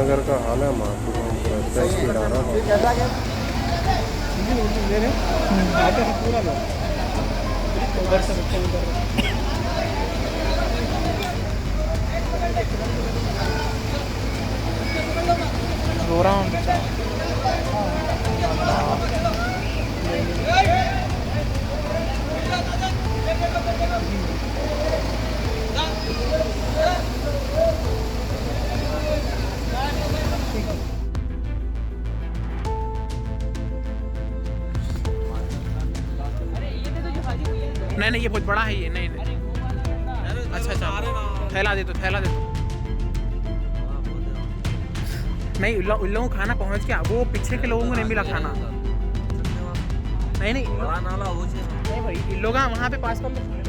नगर का हाल है माँ स्पीड आ रहा है। रो रहा हूँ बेचारा। नहीं नहीं, ये बहुत बड़ा है ये। नहीं नहीं, अच्छा अच्छा, थैला दे दो, थैला दे दो। नहीं, उन लोगों को खाना पहुंच गया, वो पीछे के लोगों को नहीं मिला खाना। नहीं नहीं नहीं भाई, इन लोग वहाँ पे पास कर लो।